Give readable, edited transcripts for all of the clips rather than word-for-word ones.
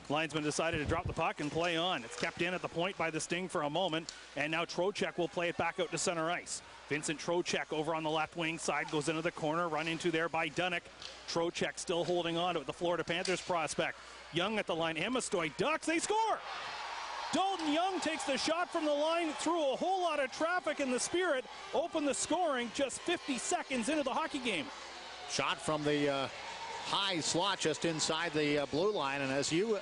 Linesman decided to drop the puck and play on. It's kept in at the point by the Sting for a moment, and now Trocheck will play it back out to center ice. Vincent Trocheck over on the left wing side goes into the corner, run into there by Dunnick. Trocheck still holding on to it, the Florida Panthers prospect. Young at the line, Amistoy ducks, they score! Dalton Young takes the shot from the line through a whole lot of traffic, and the Spirit open the scoring just 50 seconds into the hockey game. Shot from the high slot just inside the blue line, and as you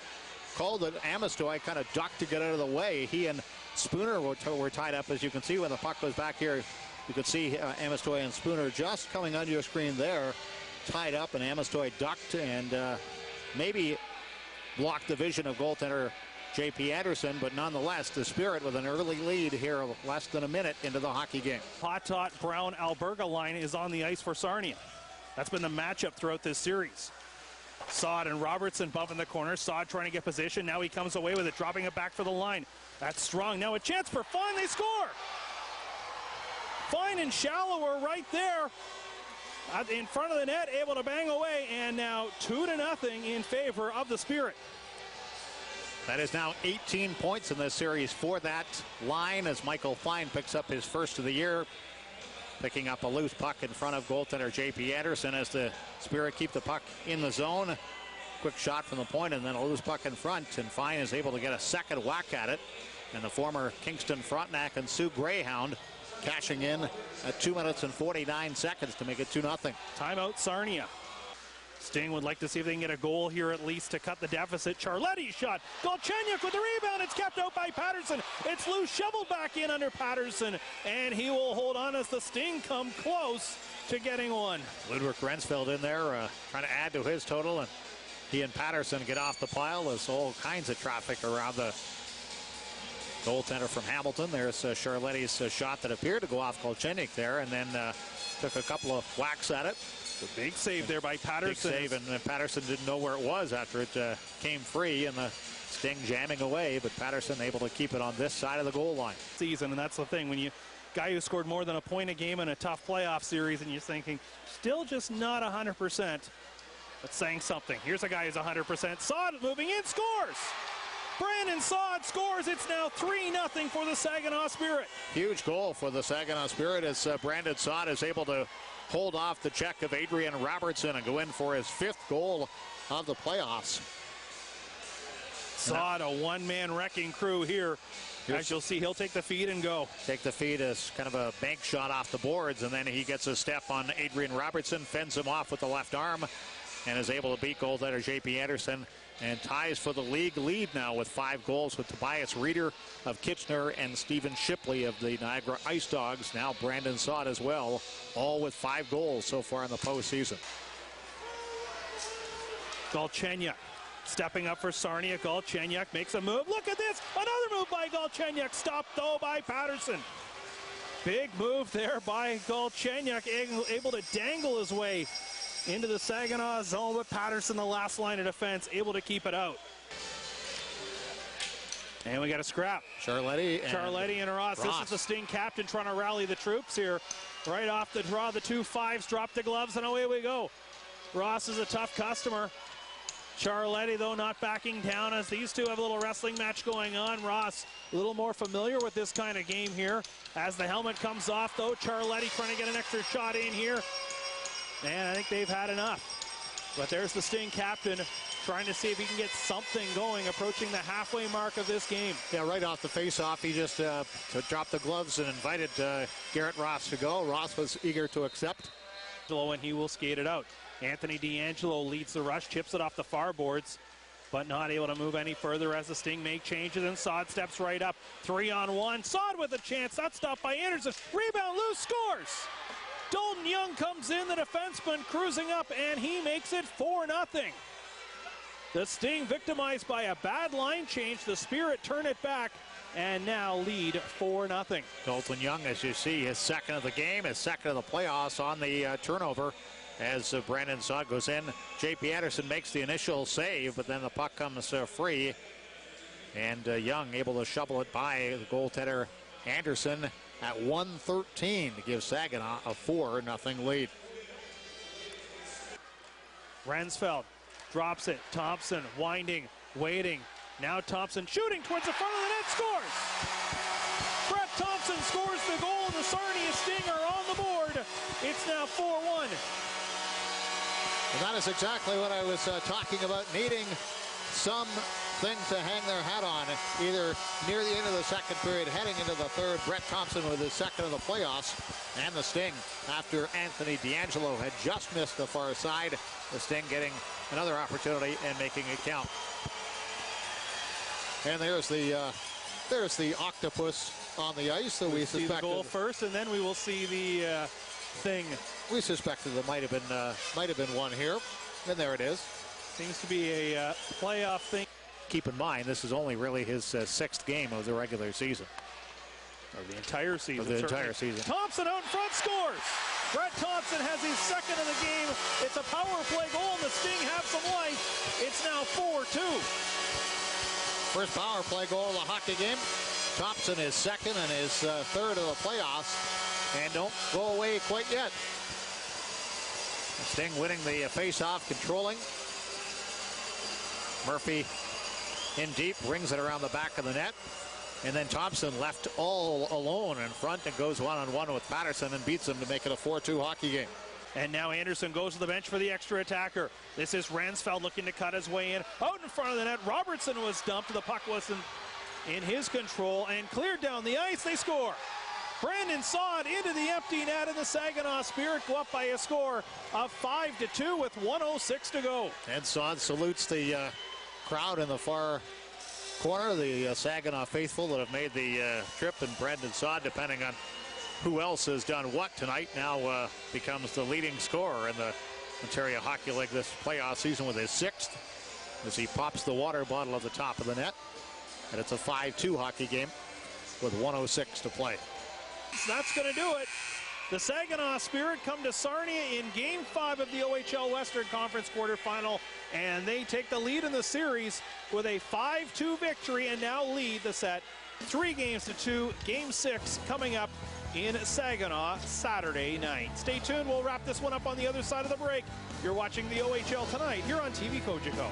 called it, Amistoy kind of ducked to get out of the way. He and Spooner were tied up, as you can see when the puck was back here. You could see Amistoy and Spooner just coming under your screen there, tied up, and Amistoy ducked and maybe blocked the vision of goaltender J.P. Anderson, but nonetheless, the Spirit with an early lead here, less than a minute into the hockey game. Patot Brown Alberga line is on the ice for Sarnia. That's been the matchup throughout this series. Saad and Robertson bumping the corner. Saad trying to get position. Now he comes away with it, dropping it back for the line. That's Strong. Now a chance for Fine. They score. Fine and Shallower right there in front of the net, able to bang away, and now 2-0 in favor of the Spirit. That is now 18 points in this series for that line as Michael Fine picks up his first of the year. Picking up a loose puck in front of goaltender J.P. Anderson as the Spirit keep the puck in the zone. Quick shot from the point and then a loose puck in front, and Fine is able to get a second whack at it. And the former Kingston Frontenac and Sioux Greyhound cashing in at 2 minutes and 49 seconds to make it 2-0. Timeout Sarnia. Sting would like to see if they can get a goal here at least to cut the deficit. Charletti's shot. Galchenyuk with the rebound. It's kept out by Patterson. It's loose, shoveled back in under Patterson, and he will hold on as the Sting come close to getting one. Ludwig Rensfeld in there trying to add to his total, and he and Patterson get off the pile. There's all kinds of traffic around the goaltender from Hamilton. There's Charletti's shot that appeared to go off Galchenyuk there, and then took a couple of whacks at it. The big save there by Patterson. Big save, and Patterson didn't know where it was after it came free, and the Sting jamming away, but Patterson able to keep it on this side of the goal line. Season, and that's the thing, when you guy who scored more than a point a game in a tough playoff series, and you're thinking, still just not 100%, but saying something. Here's a guy who's 100%. Saad moving in, scores! Brandon Saad scores. It's now 3-0 for the Saginaw Spirit. Huge goal for the Saginaw Spirit as Brandon Saad is able to hold off the check of Adrian Robertson and go in for his 5th goal of the playoffs. Saad, a one-man wrecking crew here. As you'll see, he'll take the feed and go. Take the feed as kind of a bank shot off the boards, and then he gets a step on Adrian Robertson, fends him off with the left arm, and is able to beat goaltender J.P. Anderson, and ties for the league lead now with 5 goals with Tobias Reeder of Kitchener and Stephen Shipley of the Niagara Ice Dogs. Now Brandon Saad as well, all with 5 goals so far in the postseason. Galchenyuk stepping up for Sarnia. Galchenyuk makes a move. Look at this, another move by Galchenyuk, stopped though by Patterson. Big move there by Galchenyuk, able to dangle his way into the Saginaw zone, but Patterson, the last line of defense, able to keep it out. And we got a scrap. Charletti and Ross. This is the Sting captain trying to rally the troops here. Right off the draw, the 2 5s, drop the gloves, and away we go. Ross is a tough customer. Charletti, though, not backing down as these two have a little wrestling match going on. Ross a little more familiar with this kind of game here. As the helmet comes off, though, Charletti trying to get an extra shot in here. And I think they've had enough. But there's the Sting captain trying to see if he can get something going, approaching the halfway mark of this game. Yeah, right off the face-off, he just dropped the gloves and invited Garrett Ross to go. Ross was eager to accept. And he will skate it out. Anthony D'Angelo leads the rush, chips it off the far boards, but not able to move any further as the Sting make changes, and Saad steps right up. 3-on-1. Saad with a chance. That's stopped by Anderson. Rebound, loose, scores! Dalton Young comes in, the defenseman cruising up, and he makes it 4-0. The Sting victimized by a bad line change. The Spirit turn it back and now lead 4-0. Dalton Young, as you see, his 2nd of the game, his 2nd of the playoffs on the turnover as Brandon Saad goes in. J.P. Anderson makes the initial save, but then the puck comes free. And Young able to shovel it by the goaltender Anderson at 1:13 to give Saginaw a 4-0 lead. Rensfeld drops it. Thompson winding waiting. Now Thompson shooting towards the front of the net, scores! Brett Thompson scores the goal, and the Sarnia Sting are on the board. It's now 4-1. And that is exactly what I was talking about, needing something to hang their hat on, either near the end of the second period, heading into the third. Brett Thompson with his second of the playoffs, and the Sting, after Anthony D'Angelo had just missed the far side, the Sting getting another opportunity and making it count. And there's the octopus on the ice that we see the goal first, and then we will see the thing. We suspected there might have been one here, and there it is. Seems to be a playoff thing. Keep in mind, this is only really his sixth game of the regular season. Of the entire season. Of the entire season. Thompson out in front, scores! Brett Thompson has his second of the game. It's a power play goal, and the Sting have some life. It's now 4-2. First power play goal of the hockey game. Thompson is second and his third of the playoffs. And don't go away quite yet. Sting winning the face-off, controlling. Murphy in deep, rings it around the back of the net. And then Thompson left all alone in front and goes one-on-one with Patterson and beats him to make it a 4-2 hockey game. And now Anderson goes to the bench for the extra attacker. This is Ransfeld looking to cut his way in. Out in front of the net, Robertson was dumped. The puck wasn't in his control and cleared down the ice. They score. Brandon Saad into the empty net, and the Saginaw Spirit go up by a score of 5-2 with 1:06 to go. And Saad salutes the crowd in the far corner, the Saginaw faithful that have made the trip, and Brandon Saad, depending on who else has done what tonight, now becomes the leading scorer in the Ontario Hockey League this playoff season with his sixth, as he pops the water bottle at the top of the net. And it's a 5-2 hockey game with 1:06 to play. That's going to do it. The Saginaw Spirit come to Sarnia in Game 5 of the OHL Western Conference quarterfinal, and they take the lead in the series with a 5-2 victory and now lead the set 3-2. Game 6 coming up in Saginaw Saturday night. Stay tuned. We'll wrap this one up on the other side of the break. You're watching the OHL tonight here on TV Cogeco.